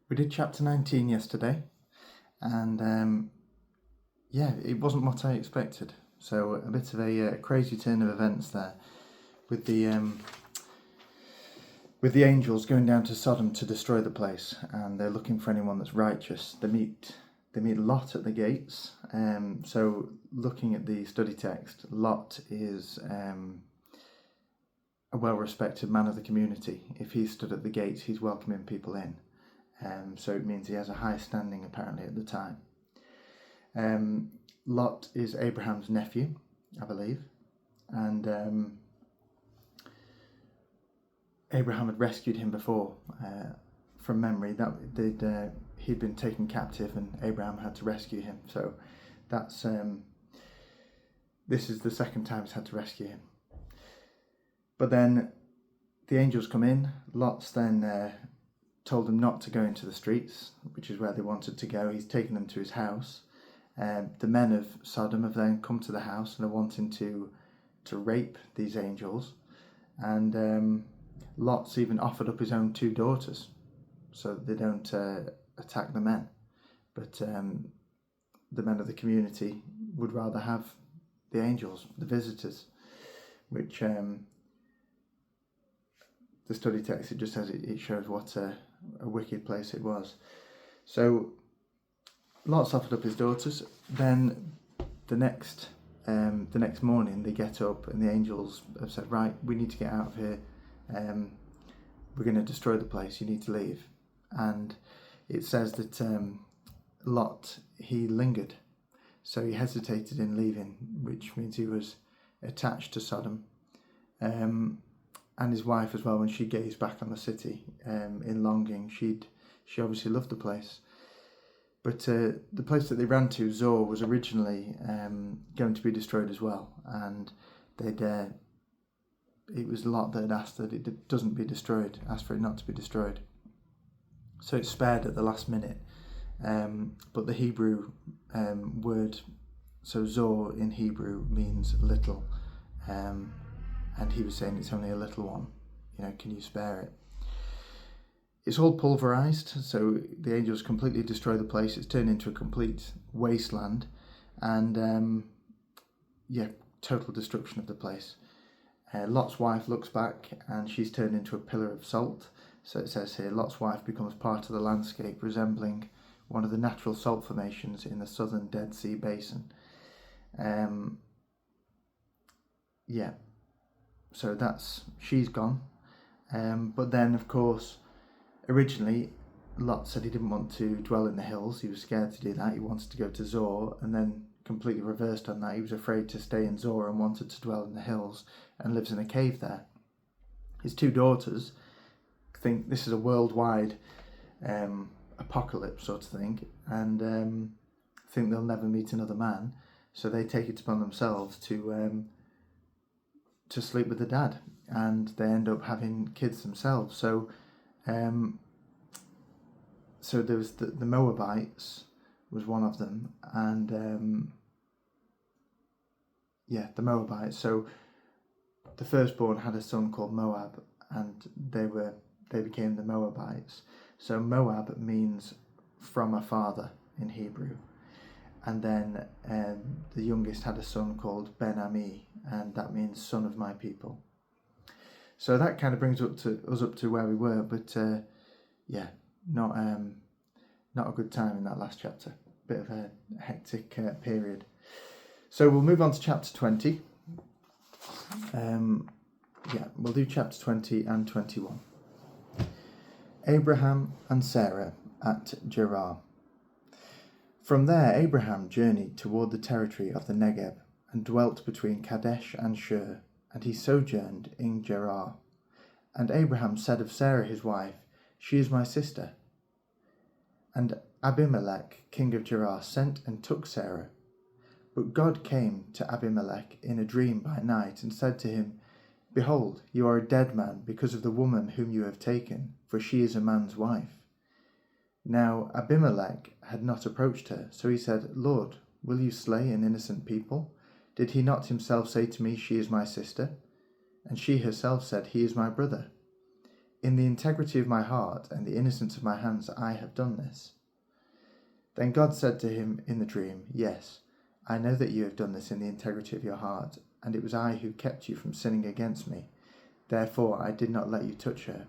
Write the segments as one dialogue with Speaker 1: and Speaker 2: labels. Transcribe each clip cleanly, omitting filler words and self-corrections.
Speaker 1: We did chapter 19 yesterday, and it wasn't what I expected. So a bit of a crazy turn of events there, with the angels going down to Sodom to destroy the place, and they're looking for anyone that's righteous. They meet Lot at the gates. So looking at the study text, Lot is a well-respected man of the community. If he stood at the gates, he's welcoming people in. So it means he has a high standing apparently at the time. Lot is Abraham's nephew, I believe, and Abraham had rescued him before from memory. That he'd been taken captive, and Abraham had to rescue him. So that's this is the second time he's had to rescue him. But then the angels come in. Lot's then told them not to go into the streets, which is where they wanted to go. He's taken them to his house. The men of Sodom have then come to the house and are wanting to rape these angels. And Lot's even offered up his own 2 daughters so that they don't attack the men. But the men of the community would rather have the angels, the visitors, which the study text, it just says it shows what a wicked place it was. So Lot's offered up his daughters. Then the next morning they get up and the angels have said, right, we need to get out of here. We're going to destroy the place. You need to leave. And it says that Lot, he lingered. So he hesitated in leaving, which means he was attached to Sodom. And his wife as well, when she gazed back on the city in longing, she obviously loved the place. But the place that they ran to, Zoar, was originally going to be destroyed as well, and it was Lot that had asked that it doesn't be destroyed, asked for it not to be destroyed. So it's spared at the last minute. But the Hebrew word, so Zoar in Hebrew means little, and he was saying it's only a little one. Can you spare it? It's all pulverized, so the angels completely destroy the place. It's turned into a complete wasteland, and total destruction of the place. Lot's wife looks back and she's turned into a pillar of salt. So it says here, Lot's wife becomes part of the landscape, resembling one of the natural salt formations in the southern Dead Sea Basin. So she's gone. But then, of course, originally, Lot said he didn't want to dwell in the hills. He was scared to do that. He wanted to go to Zoar, and then completely reversed on that. He was afraid to stay in Zoar and wanted to dwell in the hills and lives in a cave there. His 2 daughters think this is a worldwide apocalypse sort of thing, and think they'll never meet another man. So they take it upon themselves to sleep with the dad, and they end up having kids themselves. So there was the Moabites was one of them, and the Moabites. So the firstborn had a son called Moab, and they became the Moabites. So Moab means from a father in Hebrew, and then the youngest had a son called Ben-Ami, and that means son of my people. So that kind of brings us up to where we were, but not a good time in that last chapter. Bit of a hectic period. So we'll move on to chapter 20. We'll do chapter 20 and 21. Abraham and Sarah at Gerar. From there Abraham journeyed toward the territory of the Negeb, and dwelt between Kadesh and Shur, and he sojourned in Gerar. And Abraham said of Sarah his wife, she is my sister. And Abimelech, king of Gerar, sent and took Sarah. But God came to Abimelech in a dream by night, and said to him, behold, you are a dead man because of the woman whom you have taken, for she is a man's wife. Now Abimelech had not approached her, so he said, Lord, will you slay an innocent people? Did he not himself say to me, she is my sister? And she herself said, he is my brother. In the integrity of my heart and the innocence of my hands I have done this." Then God said to him in the dream, "Yes, I know that you have done this in the integrity of your heart, and it was I who kept you from sinning against me. Therefore I did not let you touch her.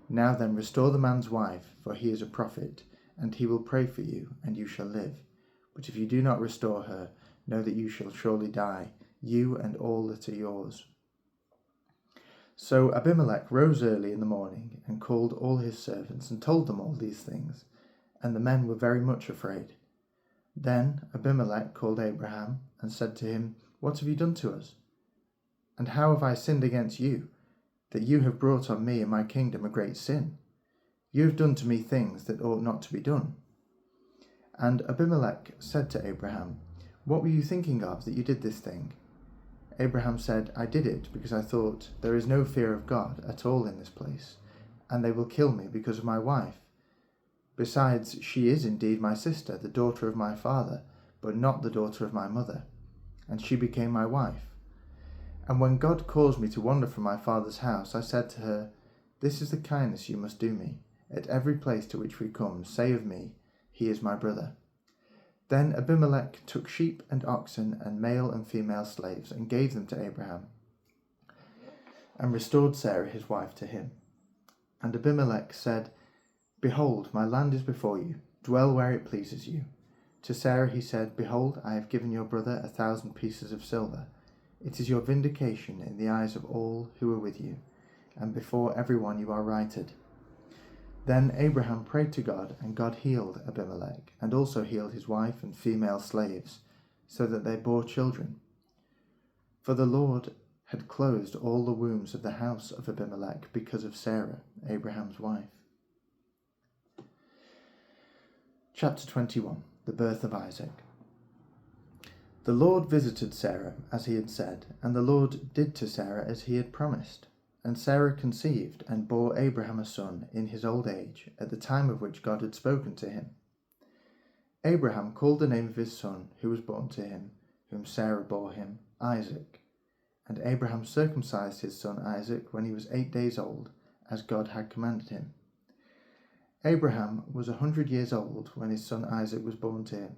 Speaker 1: Now then, restore the man's wife, for he is a prophet, and he will pray for you, and you shall live. But if you do not restore her, know that you shall surely die, you and all that are yours." So Abimelech rose early in the morning and called all his servants and told them all these things, and the men were very much afraid. Then Abimelech called Abraham and said to him, "What have you done to us? And how have I sinned against you, that you have brought on me and my kingdom a great sin? You have done to me things that ought not to be done." And Abimelech said to Abraham, "What were you thinking of that you did this thing?" Abraham said, "I did it because I thought, there is no fear of God at all in this place, and they will kill me because of my wife. Besides, she is indeed my sister, the daughter of my father, but not the daughter of my mother, and she became my wife. And when God caused me to wander from my father's house, I said to her, 'This is the kindness you must do me. At every place to which we come, say of me, he is my brother.' Then Abimelech took sheep and oxen and male and female slaves and gave them to Abraham, and restored Sarah his wife to him. And Abimelech said, 'Behold, my land is before you. Dwell where it pleases you.' To Sarah he said, 'Behold, I have given your brother 1,000 pieces of silver. It is your vindication in the eyes of all who are with you, and before everyone you are righted.' Then Abraham prayed to God, and God healed Abimelech, and also healed his wife and female slaves, so that they bore children. For the Lord had closed all the wombs of the house of Abimelech because of Sarah, Abraham's wife. Chapter 21. The birth of Isaac. The Lord visited Sarah as he had said, and the Lord did to Sarah as he had promised. And Sarah conceived and bore Abraham a son in his old age, at the time of which God had spoken to him. Abraham called the name of his son who was born to him, whom Sarah bore him, Isaac. And Abraham circumcised his son Isaac when he was 8 days old, as God had commanded him. Abraham was 100 years old when his son Isaac was born to him,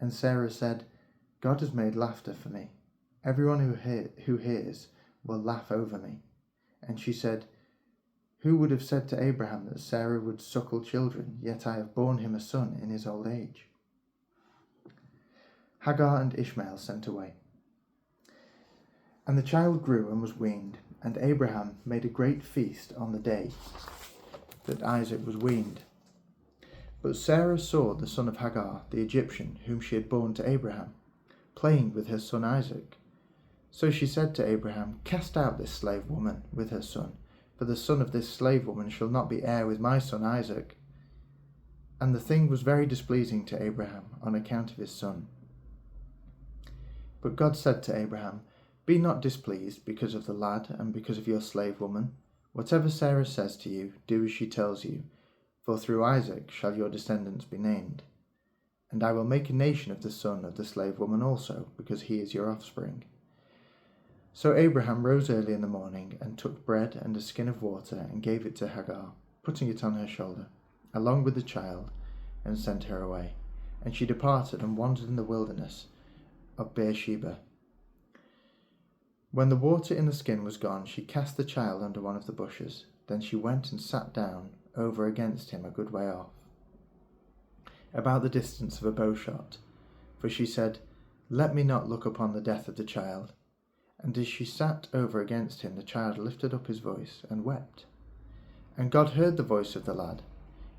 Speaker 1: and Sarah said, "God has made laughter for me. Everyone who hears will laugh over me." And she said, "Who would have said to Abraham that Sarah would suckle children, yet I have borne him a son in his old age?" Hagar and Ishmael sent away. And the child grew and was weaned, and Abraham made a great feast on the day that Isaac was weaned. But Sarah saw the son of Hagar, the Egyptian, whom she had borne to Abraham, playing with her son Isaac. So she said to Abraham, "Cast out this slave woman with her son, for the son of this slave woman shall not be heir with my son Isaac." And the thing was very displeasing to Abraham on account of his son. But God said to Abraham, "Be not displeased because of the lad and because of your slave woman. Whatever Sarah says to you, do as she tells you, for through Isaac shall your descendants be named. And I will make a nation of the son of the slave woman also, because he is your offspring." So Abraham rose early in the morning and took bread and a skin of water and gave it to Hagar, putting it on her shoulder, along with the child, and sent her away. And she departed and wandered in the wilderness of Beersheba. When the water in the skin was gone, she cast the child under one of the bushes. Then she went and sat down over against him a good way off, about the distance of a bowshot. For she said, "Let me not look upon the death of the child." And as she sat over against him, the child lifted up his voice and wept. And God heard the voice of the lad.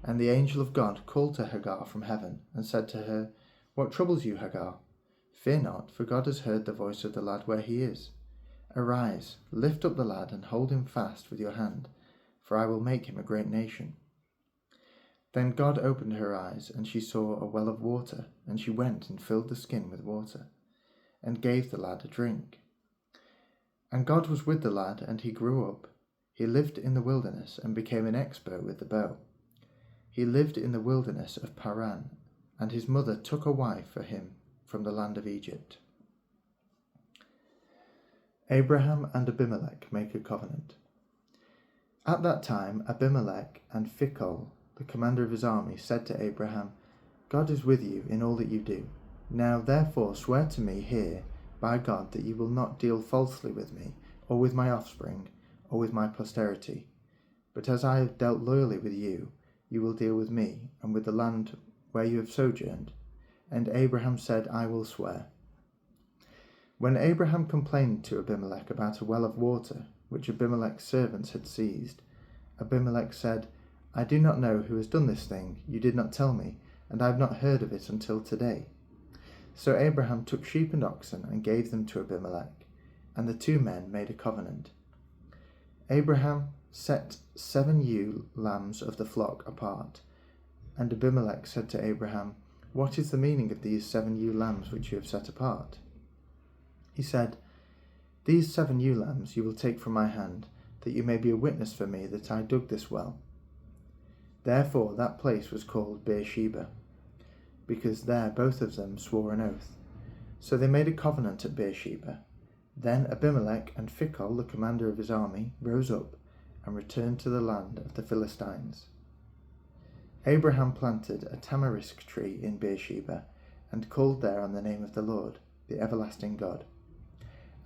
Speaker 1: And the angel of God called to Hagar from heaven, and said to her, "What troubles you, Hagar? Fear not, for God has heard the voice of the lad where he is. Arise, lift up the lad, and hold him fast with your hand, for I will make him a great nation." Then God opened her eyes, and she saw a well of water, and she went and filled the skin with water, and gave the lad a drink. And God was with the lad, and he grew up. He lived in the wilderness, and became an expert with the bow. He lived in the wilderness of Paran, and his mother took a wife for him from the land of Egypt. Abraham and Abimelech make a covenant. At that time, Abimelech and Phicol, the commander of his army, said to Abraham, God is with you in all that you do. Now therefore swear to me here by God that you will not deal falsely with me, or with my offspring, or with my posterity. But as I have dealt loyally with you, you will deal with me, and with the land where you have sojourned. And Abraham said, I will swear. When Abraham complained to Abimelech about a well of water, which Abimelech's servants had seized, Abimelech said, I do not know who has done this thing, you did not tell me, and I have not heard of it until today. So Abraham took sheep and oxen and gave them to Abimelech, and the two men made a covenant. Abraham set 7 ewe lambs of the flock apart, and Abimelech said to Abraham, What is the meaning of these 7 ewe lambs which you have set apart? He said, These 7 ewe lambs you will take from my hand, that you may be a witness for me that I dug this well. Therefore that place was called Beersheba, because there both of them swore an oath. So they made a covenant at Beersheba. Then Abimelech and Phicol, the commander of his army, rose up and returned to the land of the Philistines. Abraham planted a tamarisk tree in Beersheba, and called there on the name of the Lord, the everlasting God.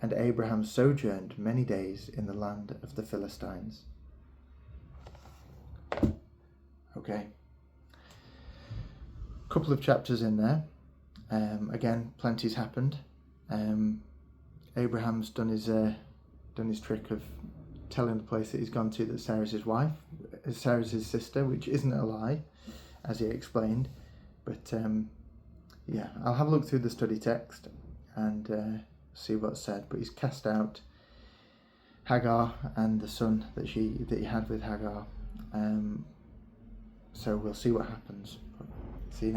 Speaker 1: And Abraham sojourned many days in the land of the Philistines. Okay. Couple of chapters in there. Again, plenty's happened. Abraham's done his trick of telling the place that he's gone to that Sarah's his wife, Sarah's his sister, which isn't a lie, as he explained. But yeah, I'll have a look through the study text and see what's said. But he's cast out Hagar and the son that he had with Hagar. So we'll see what happens. See you next.